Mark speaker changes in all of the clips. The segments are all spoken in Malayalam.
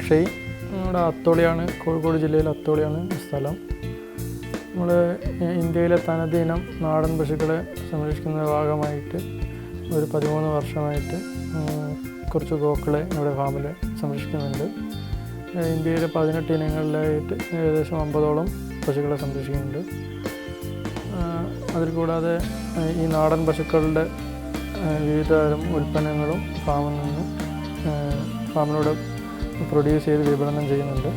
Speaker 1: അക്ഷയ്. നമ്മുടെ അത്തോളിയാണ്, കോഴിക്കോട് ജില്ലയിലെ അത്തോളിയാണ് സ്ഥലം. നമ്മൾ ഇന്ത്യയിലെ തനതിനം നാടൻ പശുക്കളെ സംരക്ഷിക്കുന്ന ഭാഗമായിട്ട് ഒരു 13 വർഷമായിട്ട് കുറച്ച് ഗോക്കളെ ഇവിടെ ഫാമിൽ സംരക്ഷിക്കുന്നുണ്ട്. ഇന്ത്യയിലെ 18 ഇനങ്ങളിലായിട്ട് ഏകദേശം 50ഓളം പശുക്കളെ സംരക്ഷിക്കുന്നുണ്ട്. അതിൽ കൂടാതെ ഈ നാടൻ പശുക്കളുടെ വിവിധ തരം ഉൽപ്പന്നങ്ങളും ഫാമിലൂടെ പ്രൊഡ്യൂസ് ചെയ്ത് വിപണനം ചെയ്യുന്നുണ്ട്.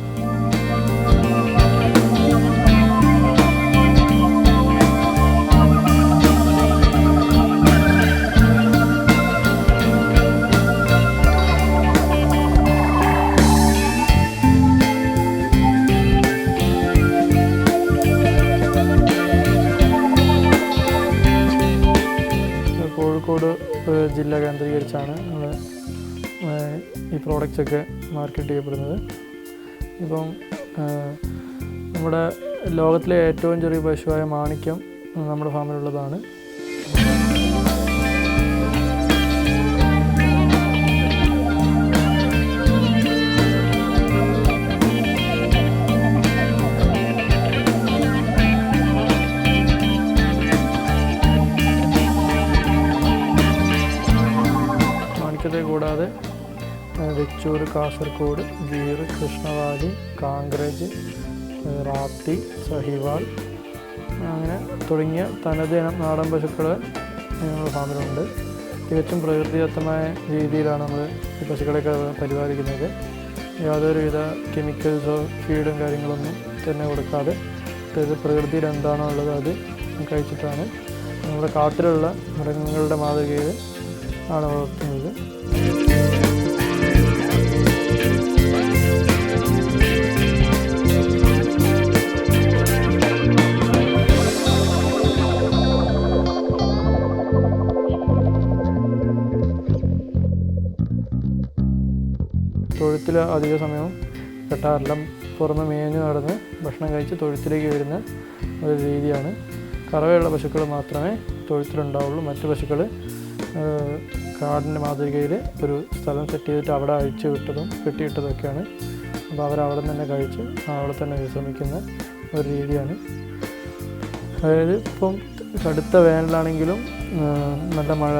Speaker 1: കോഴിക്കോട് ജില്ല കേന്ദ്രീകരിച്ചാണ് നമ്മൾ ഈ പ്രോഡക്റ്റ്സൊക്കെ മാർക്കറ്റ് ചെയ്യപ്പെടുന്നത്. ഇപ്പം നമ്മുടെ ലോകത്തിലെ ഏറ്റവും ചെറിയ പശുവായ മാണിക്യം നമ്മുടെ ഫാമിലുള്ളതാണ്. കൂടാതെ വെച്ചൂർ, കാസർഗോഡ്, ഗീർ, കൃഷ്ണവാലി, കാങ്കരജ്, റാത്തി, സഹിവാൾ അങ്ങനെ തുടങ്ങിയ തനത് നാടൻ പശുക്കൾ നമ്മുടെ ഫാമിലുണ്ട്. തികച്ചും പ്രകൃതിദത്തമായ രീതിയിലാണ് നമ്മൾ ഈ പശുക്കളെയൊക്കെ പരിപാലിക്കുന്നത്. യാതൊരുവിധ കെമിക്കൽസോ ഫീഡും കാര്യങ്ങളൊന്നും തന്നെ കൊടുക്കാതെ പ്രകൃതിയിൽ എന്താണോ ഉള്ളത് അത് കഴിച്ചിട്ടാണ് നമ്മുടെ കാട്ടിലുള്ള മൃഗങ്ങളുടെ മാതൃകയിൽ ആണ് വളർത്തുന്നത്. തൊഴുത്തിൽ അധിക സമയവും കെട്ടാറില്ല. പുറമെ മേഞ്ഞു നടന്ന് ഭക്ഷണം കഴിച്ച് തൊഴുത്തിലേക്ക് വരുന്ന ഒരു രീതിയാണ്. കറവയുള്ള പശുക്കൾ മാത്രമേ തൊഴുത്തിലുണ്ടാവുള്ളൂ. മറ്റു പശുക്കൾ കാടിൻ്റെ മാതൃകയിൽ ഒരു സ്ഥലം സെറ്റ് ചെയ്തിട്ട് അവിടെ അഴിച്ചു വിട്ടതും കെട്ടിയിട്ടതൊക്കെയാണ്. അപ്പോൾ അവരവിടെ തന്നെ കഴിച്ച് അവിടെ തന്നെ വിശ്രമിക്കുന്ന ഒരു രീതിയാണ്. അതായത് ഇപ്പം കടുത്ത വേനലാണെങ്കിലും നല്ല മഴ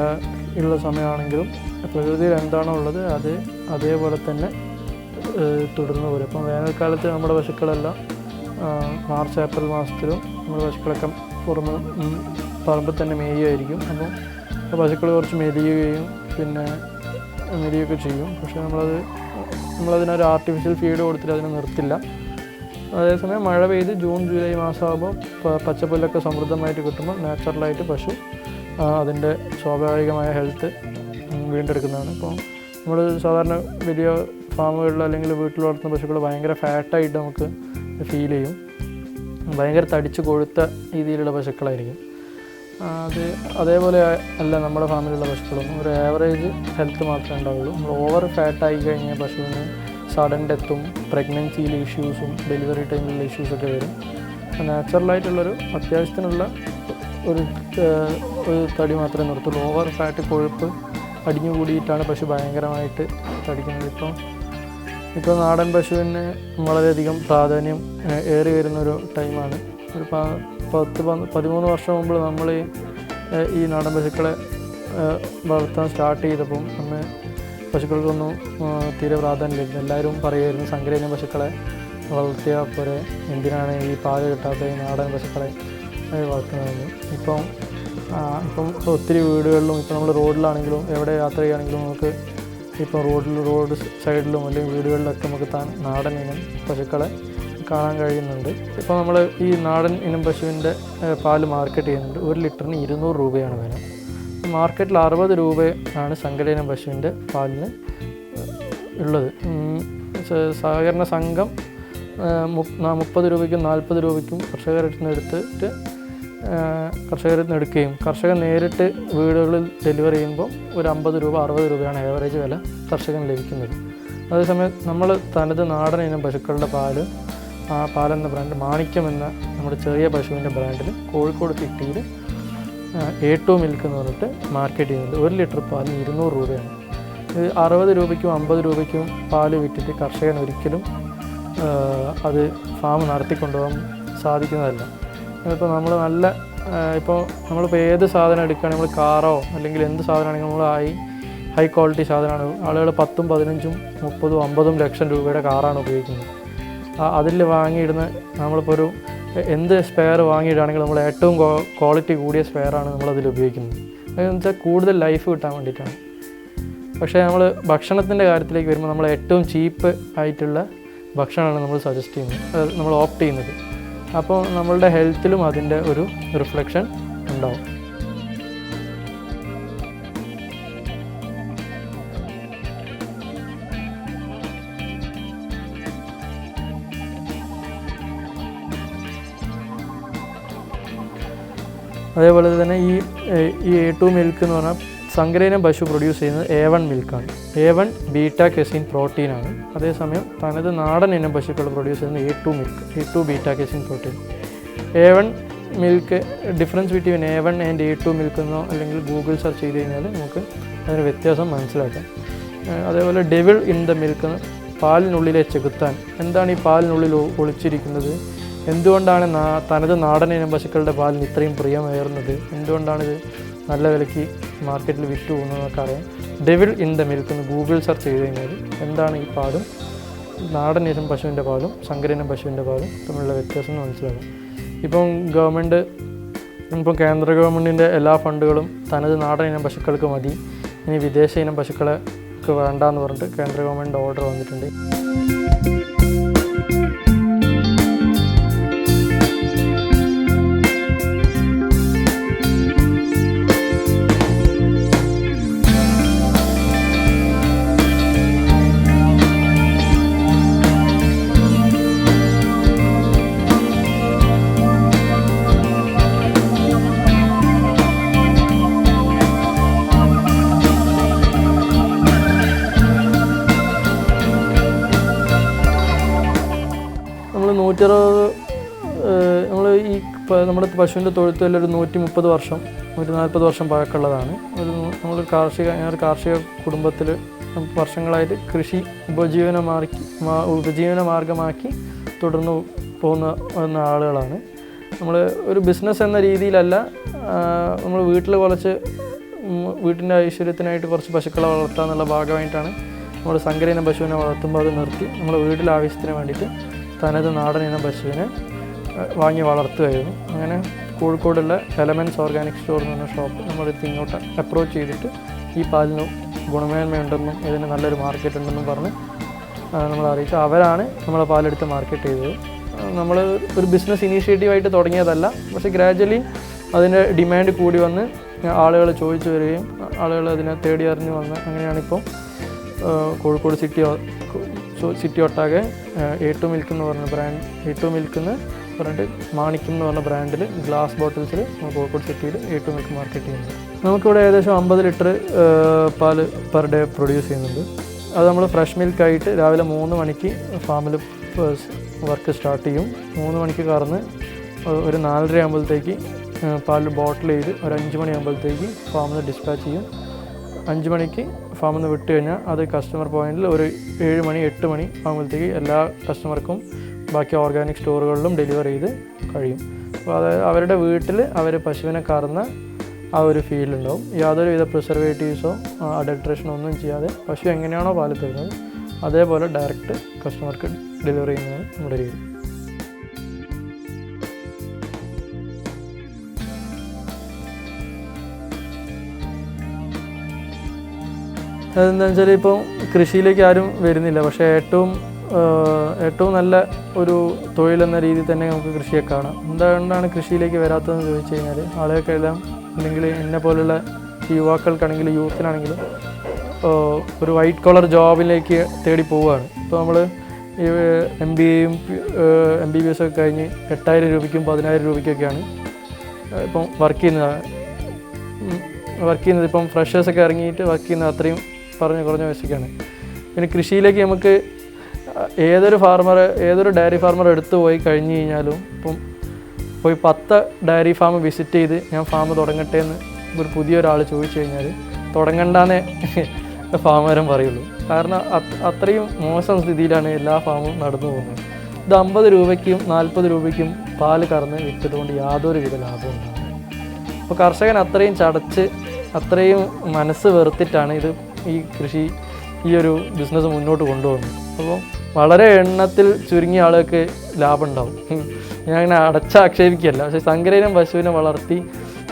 Speaker 1: ഉള്ള സമയമാണെങ്കിലും പ്രകൃതിയിൽ എന്താണോ ഉള്ളത് അത് അതേപോലെ തന്നെ തുടർന്നു പോരും. അപ്പം വേനൽക്കാലത്ത് നമ്മുടെ പശുക്കളെല്ലാം മാർച്ച് ഏപ്രിൽ മാസത്തിലും നമ്മുടെ പശുക്കളൊക്കെ പുറമെ പറമ്പിൽ തന്നെ മേയുമായിരിക്കും. അപ്പം പശുക്കൾ കുറച്ച് മെലിയുകയും മെലിയൊക്കെ ചെയ്യും. പക്ഷേ നമ്മളതിനൊരു ആർട്ടിഫിഷ്യൽ ഫീഡ് കൊടുത്തിട്ട് അതിനെ നിർത്തില്ല. അതേസമയം മഴ പെയ്ത് ജൂൺ ജൂലൈ മാസമാകുമ്പോൾ പച്ചപ്പുല്ലൊക്കെ സമൃദ്ധമായിട്ട് കിട്ടുമ്പോൾ നാച്ചുറലായിട്ട് പശു അതിൻ്റെ സ്വാഭാവികമായ ഹെൽത്ത് വീണ്ടെടുക്കുന്നതാണ്. ഇപ്പോൾ നമ്മൾ സാധാരണ വലിയ ഫാമുകളിൽ അല്ലെങ്കിൽ വീട്ടിൽ വളർത്തുന്ന പശുക്കൾ ഭയങ്കര ഫാറ്റായിട്ട് നമുക്ക് ഫീൽ ചെയ്യും. ഭയങ്കര തടിച്ച് കൊഴുത്ത രീതിയിലുള്ള പശുക്കളായിരിക്കും. അതേപോലെ അല്ല നമ്മുടെ ഫാമിലുള്ള പശുക്കളൊന്നും. ഒരു ആവറേജ് ഹെൽത്ത് മാത്രമേ ഉണ്ടാവുള്ളൂ. നമ്മൾ ഓവർ ഫാറ്റായി കഴിഞ്ഞാൽ പശുവിന് സഡൻ ഡെത്തും പ്രഗ്നൻസിയിൽ ഇഷ്യൂസും ഡെലിവറി ടൈമിലുള്ള ഇഷ്യൂസൊക്കെ വരും. നാച്ചുറലായിട്ടുള്ളൊരു അത്യാവശ്യത്തിനുള്ള ഒരു തടി മാത്രമേ നിർത്തുള്ളൂ. ഓവർ ഫാറ്റ് കൊഴുപ്പ് അടിഞ്ഞു കൂടിയിട്ടാണ് പശു ഭയങ്കരമായിട്ട് തടിക്കുന്നത്. ഇപ്പോൾ നാടൻ പശുവിന് വളരെയധികം പ്രാധാന്യം ഏറി വരുന്നൊരു ടൈമാണ്. ഒരു 13 വർഷം മുമ്പ് നമ്മൾ ഈ നാടൻ പശുക്കളെ വളർത്താൻ സ്റ്റാർട്ട് ചെയ്തപ്പം അന്ന് പശുക്കൾക്കൊന്നും തീരെ പ്രാധാന്യമില്ല. എല്ലാവരും പറയുമായിരുന്നു സങ്കരയിനം പശുക്കളെ വളർത്തിയാൽ പോരെ, എന്തിനാണ് ഈ പാല് കിട്ടാത്ത ഈ നാടൻ പശുക്കളെ വളർത്തുന്നതെന്ന്. ഇപ്പം ഒത്തിരി വീടുകളിലും ഇപ്പോൾ നമ്മൾ റോഡിലാണെങ്കിലും എവിടെ യാത്ര ചെയ്യുകയാണെങ്കിലും നമുക്ക് ഇപ്പോൾ റോഡ് സൈഡിലും അല്ലെങ്കിൽ വീടുകളിലൊക്കെ നമുക്ക് നാടൻ ഇനം പശുക്കളെ കാണാൻ കഴിയുന്നുണ്ട്. ഇപ്പോൾ നമ്മൾ ഈ നാടൻ ഇനം പശുവിൻ്റെ പാല് മാർക്കറ്റ് ചെയ്യുന്നുണ്ട്. 1 ലിറ്ററിന് 200 രൂപയാണ് വില. മാർക്കറ്റിൽ 60 രൂപയാണ് സങ്കരയിനം പശുവിൻ്റെ പാലിന് ഉള്ളത്. സഹകരണ സംഘം 30 രൂപയ്ക്കും 40 രൂപയ്ക്കും കർഷകരിൽ നിന്ന് എടുക്കുകയും കർഷകൻ നേരിട്ട് വീടുകളിൽ ഡെലിവറി ചെയ്യുമ്പോൾ ഒരു 50 രൂപ 60 രൂപയാണ് ആവറേജ് വില കർഷകന് ലഭിക്കുന്നത്. അതേസമയം നമ്മൾ തനത് നാടൻ ഇനം പശുക്കളുടെ പാലെന്ന ബ്രാൻഡ് മാണിക്യം എന്ന നമ്മുടെ ചെറിയ പശുവിൻ്റെ ബ്രാൻഡിൽ കോഴിക്കോട് സിറ്റിയിൽ A2 മിൽക്ക് എന്ന് പറഞ്ഞിട്ട് മാർക്കറ്റ് ചെയ്യുന്നുണ്ട്. 1 ലിറ്റർ പാലിന് 200 രൂപയാണ്. 60 രൂപയ്ക്കും 50 രൂപയ്ക്കും പാല് വിറ്റിട്ട് കർഷകൻ ഒരിക്കലും അത് ഫാം നടത്തിക്കൊണ്ടുപോകാൻ സാധിക്കുന്നതല്ല. ഇപ്പോൾ നമ്മൾ ഇപ്പോൾ നമ്മളിപ്പോൾ ഏത് സാധനം എടുക്കുകയാണെങ്കിൽ നമ്മൾ കാറോ അല്ലെങ്കിൽ എന്ത് സാധനമാണെങ്കിലും നമ്മൾ ഹൈ ക്വാളിറ്റി സാധനമാണ്. ആളുകൾ 10, 15, 30, 50 ലക്ഷം രൂപയുടെ കാറാണ് ഉപയോഗിക്കുന്നത്. അതിൽ വാങ്ങിയിടുന്ന നമ്മളിപ്പോൾ എന്ത് സ്പെയർ വാങ്ങിയിടുകയാണെങ്കിൽ നമ്മൾ ഏറ്റവും ക്വാളിറ്റി കൂടിയ സ്പെയറാണ് നമ്മളതിൽ ഉപയോഗിക്കുന്നത്. അതെന്ന് വെച്ചാൽ കൂടുതൽ ലൈഫ് കിട്ടാൻ വേണ്ടിയിട്ടാണ്. പക്ഷേ നമ്മൾ ഭക്ഷണത്തിൻ്റെ കാര്യത്തിലേക്ക് വരുമ്പോൾ നമ്മൾ ഏറ്റവും ചീപ്പ് ആയിട്ടുള്ള ഭക്ഷണമാണ് നമ്മൾ സജസ്റ്റ് ചെയ്യുന്നത്, നമ്മൾ ഓപ്റ്റ് ചെയ്യുന്നത്. അപ്പോൾ നമ്മളുടെ ഹെൽത്തിലും അതിൻ്റെ ഒരു റിഫ്ലക്ഷൻ ഉണ്ടാവും. അതേപോലെ തന്നെ ഈ A2 മിൽക്ക് എന്ന് പറഞ്ഞാൽ സങ്കരയിനം പശു പ്രൊഡ്യൂസ് ചെയ്യുന്നത് A1 മിൽക്കാണ്. A1 beta casein പ്രോട്ടീനാണ്. അതേസമയം തനത് നാടൻ ഇനം പശുക്കൾ പ്രൊഡ്യൂസ് ചെയ്യുന്നത് A2 milk, A2 beta casein protein. A1 milk difference between A1 and A2 milk എന്നോ അല്ലെങ്കിൽ ഗൂഗിൾ സെർച്ച് ചെയ്ത് കഴിഞ്ഞാൽ നമുക്ക് അതിന് വ്യത്യാസം മനസ്സിലാക്കാം. അതേപോലെ ഡെവിൾ ഇൻ ദ മിൽക്ക്, പാലിനുള്ളിലെ ചെകുത്താൻ. എന്താണ് ഈ പാലിനുള്ളിൽ ഒളിച്ചിരിക്കുന്നത്? എന്തുകൊണ്ടാണ് തനത് നാടൻ ഇനം പശുക്കളുടെ പാലിന് ഇത്രയും പ്രിയമേറുന്നത്? എന്തുകൊണ്ടാണിത് നല്ല വിലയ്ക്ക് മാർക്കറ്റിൽ വിറ്റ് പോകുന്നതെന്നൊക്കെ അറിയാം. ഡെവിൾ ഇൻ ദ മിൽക്ക് എന്ന് ഗൂഗിൾ സെർച്ച് ചെയ്ത് കഴിഞ്ഞാൽ എന്താണ് ഈ പാലും നാടൻ ഇനം പശുവിൻ്റെ പാലും സങ്കരയിനം പശുവിൻ്റെ പാലും തമ്മിലുള്ള വ്യത്യാസം മനസ്സിലാകും. ഇപ്പം കേന്ദ്ര ഗവൺമെൻറ്റിൻ്റെ എല്ലാ ഫണ്ടുകളും തനത് നാടൻ ഇനം പശുക്കൾക്ക് മതി, ഇനി വിദേശ ഇനം പശുക്കൾക്ക് വേണ്ടാന്ന് പറഞ്ഞിട്ട് കേന്ദ്ര ഗവൺമെൻറ് ഓർഡർ വന്നിട്ടുണ്ട്. നമ്മുടെ പശുവിൻ്റെ തൊഴുത്തിൽ ഒരു 130 വർഷം 140 വർഷം പഴക്കമുള്ളതാണ്. നമ്മൾ ഞാനൊരു കാർഷിക കുടുംബത്തിൽ വർഷങ്ങളായിട്ട് കൃഷി ഉപജീവന മാർഗമാക്കി തുടർന്ന് പോകുന്ന ആളുകളാണ്. നമ്മൾ ഒരു ബിസിനസ് എന്ന രീതിയിലല്ല, നമ്മൾ വീട്ടിൻ്റെ ഐശ്വര്യത്തിനായിട്ട് കുറച്ച് പശുക്കളെ വളർത്തുക എന്നുള്ള ഭാഗമായിട്ടാണ് നമ്മൾ സങ്കരയിനം പശുവിനെ വളർത്തുമ്പോൾ അത് നിർത്തി നമ്മുടെ വീട്ടിലെ ആവശ്യത്തിന് വേണ്ടിയിട്ട് തനത് നാടൻ ഇനം പശുവിനെ വാങ്ങി വളർത്തുകയായിരുന്നു. അങ്ങനെ കോഴിക്കോടുള്ള എലമെൻറ്റ്സ് ഓർഗാനിക് സ്റ്റോർ എന്ന് പറഞ്ഞ ഷോപ്പ് നമ്മളിത് ഇങ്ങോട്ട് അപ്രോച്ച് ചെയ്തിട്ട് ഈ പാലിന് ഗുണമേന്മയുണ്ടെന്നും ഇതിന് നല്ലൊരു മാർക്കറ്റ് ഉണ്ടെന്നും പറഞ്ഞ് നമ്മൾ അറിയിച്ചു. അവരാണ് നമ്മളെ പാലെടുത്ത് മാർക്കറ്റ് ചെയ്തത്. നമ്മൾ ഒരു ബിസിനസ് ഇനീഷ്യേറ്റീവായിട്ട് തുടങ്ങിയതല്ല, പക്ഷേ ഗ്രാജ്വലി അതിൻ്റെ ഡിമാൻഡ് കൂടി വന്ന് ആളുകൾ ചോദിച്ചു വരികയും ആളുകൾ അതിനെ തേടി അറിഞ്ഞ് വന്ന് അങ്ങനെയാണിപ്പോൾ കോഴിക്കോട് സിറ്റി ഒട്ടാകെ A2 മിൽക്ക് എന്ന് പറഞ്ഞ ബ്രാൻഡ്, A2 മിൽക്ക് എന്ന് പറഞ്ഞിട്ട് മാണിക്യം എന്ന് പറഞ്ഞ ബ്രാൻഡിൽ ഗ്ലാസ് ബോട്ടിൽസിൽ കോഴിക്കോട് സിറ്റിയിൽ A2 മിൽക്ക് മാർക്കറ്റ് ചെയ്യുന്നത്. നമുക്കിവിടെ ഏകദേശം 50 ലിറ്റർ പാല് പെർ ഡേ പ്രൊഡ്യൂസ് ചെയ്യുന്നുണ്ട്. അത് നമ്മൾ ഫ്രഷ് മിൽക്കായിട്ട് രാവിലെ 3 മണിക്ക് ഫാമിൽ വർക്ക് സ്റ്റാർട്ട് ചെയ്യും. 3 മണിക്ക് കറന്ന് ഒരു 4:30 ആകുമ്പോഴത്തേക്ക് പാല് ബോട്ടിൽ ചെയ്ത് ഒരു 5 മണിയാകുമ്പോഴത്തേക്ക് ഫാമിൽ ഡിസ്പാച്ച് ചെയ്യും. 5 മണിക്ക് ഫാമിൽ നിന്ന് വിട്ട് കഴിഞ്ഞാൽ അത് കസ്റ്റമർ പോയിന്റിൽ ഒരു 7 മണി 8 മണി ആകുമ്പോഴത്തേക്ക് എല്ലാ കസ്റ്റമർക്കും ബാക്കി ഓർഗാനിക് സ്റ്റോറുകളിലും ഡെലിവർ ചെയ്ത് കഴിയും. അപ്പോൾ അതായത് അവരുടെ വീട്ടിൽ അവർ പശുവിനെ കറന്ന ആ ഒരു ഫീലുണ്ടാവും. യാതൊരുവിധ പ്രിസർവേറ്റീവ്സോ അഡൾട്രേഷനോ ഒന്നും ചെയ്യാതെ പശു എങ്ങനെയാണോ പാല് തരുന്നത് അതേപോലെ ഡയറക്റ്റ് കസ്റ്റമർക്ക് ഡെലിവർ ചെയ്യുന്നതാണ് നമ്മുടെ രീതി. അതെന്താ വെച്ചാൽ ഇപ്പം കൃഷിയിലേക്ക് ആരും വരുന്നില്ല, പക്ഷേ ഏറ്റവും നല്ല ഒരു തൊഴിലെന്ന രീതിയിൽ തന്നെ നമുക്ക് കൃഷിയെ കാണാം. എന്തുകൊണ്ടാണ് കൃഷിയിലേക്ക് വരാത്തതെന്ന് ചോദിച്ചു കഴിഞ്ഞാൽ ആളുകൾക്കെല്ലാം അല്ലെങ്കിൽ എന്നെ പോലുള്ള യുവാക്കൾക്കാണെങ്കിലും യൂത്തിനാണെങ്കിലും ഒരു വൈറ്റ് കോളർ ജോബിലേക്ക് തേടി പോവുകയാണ്. ഇപ്പോൾ നമ്മൾ ഈ MBBS ഒക്കെ കഴിഞ്ഞ് 8,000 രൂപയ്ക്കും 10,000 രൂപയ്ക്കൊക്കെയാണ് ഇപ്പം വർക്ക് ചെയ്യുന്നത്. ഇപ്പം ഫ്രഷേഴ്സൊക്കെ ഇറങ്ങിയിട്ട് വർക്ക് ചെയ്യുന്നത് അത്രയും കുറഞ്ഞ പൈസയ്ക്കാണ്. പിന്നെ കൃഷിയിലേക്ക് നമുക്ക് ഏതൊരു ഡയറി ഫാർമർ എടുത്തു പോയി കഴിഞ്ഞ് കഴിഞ്ഞാലും ഇപ്പം പോയി 10 ഡയറി ഫാം വിസിറ്റ് ചെയ്ത് ഞാൻ ഫാം തുടങ്ങട്ടെ എന്ന് ഒരു പുതിയൊരാൾ ചോദിച്ചു കഴിഞ്ഞാൽ തുടങ്ങണ്ടെന്നേ ഫാമുകാരൻ പറയുള്ളൂ. കാരണം അത്രയും മോശം സ്ഥിതിയിലാണ് എല്ലാ ഫാമും നടന്നു പോകുന്നത്. ഇത് 50 രൂപയ്ക്കും 40 രൂപയ്ക്കും പാല് കറന്ന് വിറ്റതുകൊണ്ട് യാതൊരു വിധ ലാഭവും ഉണ്ടാകുന്നത്. അപ്പോൾ കർഷകൻ അത്രയും ചടച്ച് അത്രയും മനസ്സ് വെറുത്തിട്ടാണ് ഈ കൃഷി ഈ ഒരു ബിസിനസ് മുന്നോട്ട് കൊണ്ടുപോകുന്നത്. അപ്പോൾ വളരെ എണ്ണത്തിൽ ചുരുങ്ങിയ ആളുകൾക്ക് ലാഭം ഉണ്ടാവും. ഞാൻ അങ്ങനെ അടച്ചാക്ഷേപിക്കുകയല്ല, പക്ഷേ സങ്കരയിനം പശുവിനെ വളർത്തി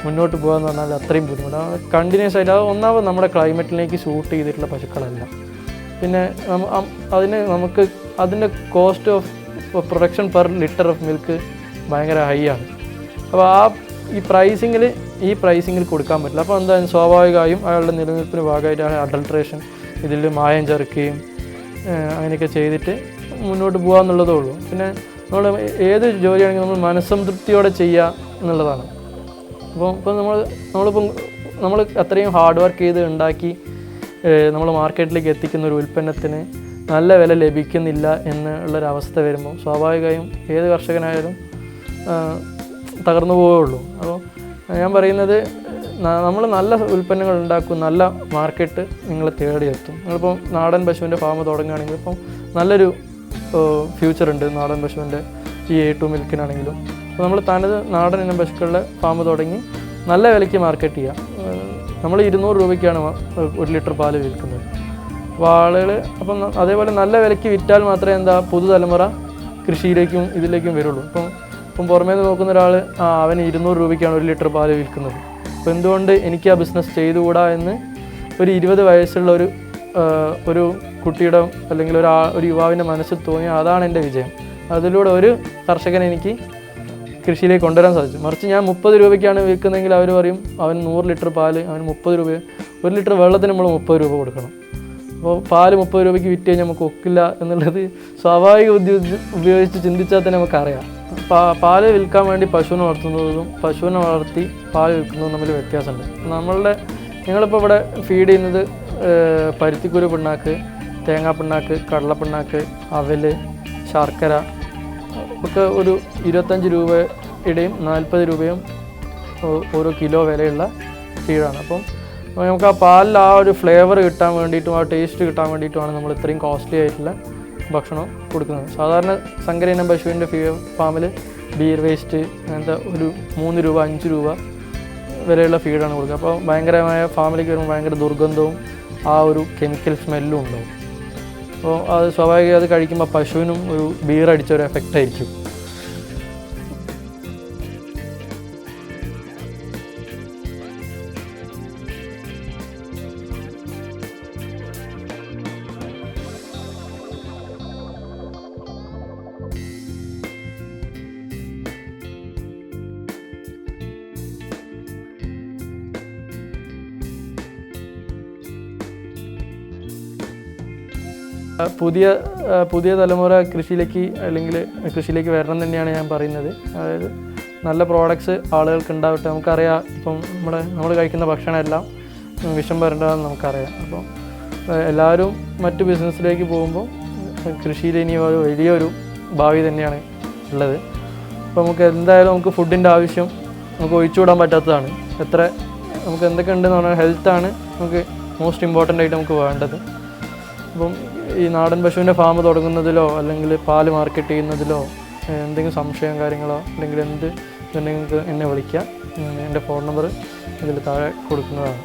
Speaker 1: മുന്നോട്ട് പോകുക എന്ന് പറഞ്ഞാൽ അത്രയും ബുദ്ധിമുട്ടാണ്. കണ്ടിന്യൂസ് ആയിട്ട് അത് ഒന്നാമത് നമ്മുടെ ക്ലൈമറ്റിലേക്ക് ഷൂട്ട് ചെയ്തിട്ടുള്ള പശുക്കളല്ല. പിന്നെ നമുക്ക് അതിൻ്റെ cost of production per litre of milk ഭയങ്കര ഹൈ ആണ്. അപ്പോൾ ഈ പ്രൈസിങ്ങിൽ കൊടുക്കാൻ പറ്റില്ല. അപ്പോൾ എന്തായാലും സ്വാഭാവികമായും അയാളുടെ നിലനിൽപ്പിന് ഭാഗമായിട്ടാണ് അഡൾട്രേഷൻ, ഇതിൽ മായം ചേർക്കുകയും അങ്ങനെയൊക്കെ ചെയ്തിട്ട് മുന്നോട്ട് പോകാമെന്നുള്ളതേ ഉള്ളൂ. പിന്നെ നമ്മൾ ഏത് ജോലിയാണെങ്കിലും നമ്മൾ മനസ്സംതൃപ്തിയോടെ ചെയ്യുക എന്നുള്ളതാണ്. ഇപ്പോൾ നമ്മൾ അത്രയും ഹാർഡ് വർക്ക് ചെയ്ത് ഉണ്ടാക്കി നമ്മൾ മാർക്കറ്റിലേക്ക് എത്തിക്കുന്ന ഒരു ഉൽപ്പന്നത്തിന് നല്ല വില ലഭിക്കുന്നില്ല എന്നുള്ളൊരവസ്ഥ വരുമ്പോൾ സ്വാഭാവികമായും ഏത് കർഷകനായാലും തകർന്നു പോവുകയുള്ളൂ. അപ്പോൾ ഞാൻ പറയുന്നത്, നമ്മൾ നല്ല ഉൽപ്പന്നങ്ങൾ ഉണ്ടാക്കും, നല്ല മാർക്കറ്റ് നിങ്ങളെ തേടിയെത്തും. നിങ്ങളിപ്പോൾ നാടൻ പശുവിൻ്റെ ഫാം തുടങ്ങുകയാണെങ്കിൽ ഇപ്പം നല്ലൊരു ഫ്യൂച്ചറുണ്ട് നാടൻ പശുവിൻ്റെ ഈ A2 മിൽക്കിനാണെങ്കിലും. അപ്പോൾ നമ്മൾ തനത് നാടൻ ഇനം പശുക്കളുടെ ഫാം തുടങ്ങി നല്ല വിലയ്ക്ക് മാർക്കറ്റ് ചെയ്യാം. നമ്മൾ 200 രൂപയ്ക്കാണ് 1 ലിറ്റർ പാല് വിൽക്കുന്നത്. അപ്പോൾ ആളുകൾ അപ്പം അതേപോലെ നല്ല വിലയ്ക്ക് വിറ്റാൽ മാത്രമേ പുതുതലമുറ കൃഷിയിലേക്കും ഇതിലേക്കും വരുള്ളൂ. ഇപ്പം പുറമേ നിന്ന് നോക്കുന്ന ഒരാൾ അവന് 200 രൂപയ്ക്കാണ് 1 ലിറ്റർ പാല് വിൽക്കുന്നത്. അപ്പോൾ എന്തുകൊണ്ട് എനിക്ക് ആ ബിസിനസ് ചെയ്തുകൂടാ എന്ന് ഒരു 20 വയസ്സുള്ള ഒരു കുട്ടിയുടെ അല്ലെങ്കിൽ ഒരു യുവാവിൻ്റെ മനസ്സിൽ തോന്നിയ അതാണ് എൻ്റെ വിജയം. അതിലൂടെ ഒരു കർഷകനെ എനിക്ക് കൃഷിയിലേക്ക് കൊണ്ടുവരാൻ സാധിച്ചു. മറിച്ച് ഞാൻ 30 രൂപയ്ക്കാണ് വിൽക്കുന്നതെങ്കിൽ അവർ പറയും അവൻ 100 ലിറ്റർ പാല് അവന് 30 രൂപ, 1 ലിറ്റർ വെള്ളത്തിന് നമ്മൾ 30 രൂപ കൊടുക്കണം. അപ്പോൾ പാല് 30 രൂപയ്ക്ക് വിറ്റ് കഴിഞ്ഞാൽ നമുക്ക് ഒക്കില്ല എന്നുള്ളത് സ്വാഭാവിക ബുദ്ധി ഉപയോഗിച്ച് ചിന്തിച്ചാൽ തന്നെ നമുക്കറിയാം. പാല് വിൽക്കാൻ വേണ്ടി പശുവിനെ വളർത്തുന്നതും പശുവിനെ വളർത്തി പാല് വിൽക്കുന്നതും തമ്മിൽ വ്യത്യാസമുണ്ട്. ഞങ്ങളിപ്പോൾ ഇവിടെ ഫീഡ് ചെയ്യുന്നത് പരുത്തിക്കുരു പിണ്ണാക്ക്, തേങ്ങാപ്പിണ്ണാക്ക്, കടലപ്പിണ്ണാക്ക്, അവൽ, ശർക്കര ഒക്കെ ഒരു 25 രൂപയുടെയും 40 രൂപയും ഓരോ കിലോ വിലയുള്ള ഫീഡാണ്. അപ്പം നമുക്ക് ആ പാലിൽ ആ ഒരു ഫ്ലേവർ കിട്ടാൻ വേണ്ടിയിട്ടും ആ ടേസ്റ്റ് കിട്ടാൻ വേണ്ടിയിട്ടുമാണ് നമ്മൾ ഇത്രയും കോസ്റ്റ്ലി ആയിട്ടുള്ള ഭക്ഷണം കൊടുക്കുന്നത്. സാധാരണ സങ്കരയിനം പശുവിൻ്റെ ഫാമിൽ ബീർ വേസ്റ്റ് അങ്ങനത്തെ ഒരു 3 രൂപ 5 രൂപ വിലയുള്ള ഫീഡാണ് കൊടുക്കുക. അപ്പോൾ ഭയങ്കരമായ ഫാമിലേക്ക് വരുമ്പോൾ ഭയങ്കര ദുർഗന്ധവും ആ ഒരു കെമിക്കൽ സ്മെല്ലും ഉണ്ടാവും. അപ്പോൾ അത് സ്വാഭാവികം അത് കഴിക്കുമ്പോൾ പശുവിനും ഒരു ബീർ അടിച്ച ഒരു എഫക്റ്റ് ആയിരിക്കും. പുതിയ തലമുറ കൃഷിയിലേക്ക് വരണം തന്നെയാണ് ഞാൻ പറയുന്നത്. അതായത് നല്ല പ്രോഡക്ട്സ് ആളുകൾക്ക് ഉണ്ടാവട്ടെ. നമുക്കറിയാം ഇപ്പം നമ്മൾ കഴിക്കുന്ന ഭക്ഷണമെല്ലാം വിഷം വരേണ്ടതെന്ന് നമുക്കറിയാം. അപ്പം എല്ലാവരും മറ്റു ബിസിനസ്സിലേക്ക് പോകുമ്പോൾ കൃഷിയിൽ ഇനി വലിയൊരു ഭാവി തന്നെയാണ് ഉള്ളത്. അപ്പോൾ നമുക്ക് എന്തായാലും നമുക്ക് ഫുഡിൻ്റെ ആവശ്യം നമുക്ക് ഒഴിച്ചുവിടാൻ പറ്റാത്തതാണ്. നമുക്ക് എന്തൊക്കെ ഉണ്ടെന്ന് പറഞ്ഞാൽ ഹെൽത്താണ് നമുക്ക് മോസ്റ്റ് ഇമ്പോർട്ടൻ്റ് ആയിട്ട് നമുക്ക് വേണ്ടത്. അപ്പം ഈ നാടൻ പശുവിൻ്റെ ഫാം തുടങ്ങുന്നതിലോ അല്ലെങ്കിൽ പാല് മാർക്കറ്റ് ചെയ്യുന്നതിലോ എന്തെങ്കിലും സംശയം കാര്യങ്ങളോ അല്ലെങ്കിൽ എന്ത് നിങ്ങൾക്ക് എന്നെ വിളിക്കാം. എൻ്റെ ഫോൺ നമ്പർ ഇതിൽ താഴെ കൊടുക്കുന്നതാണ്.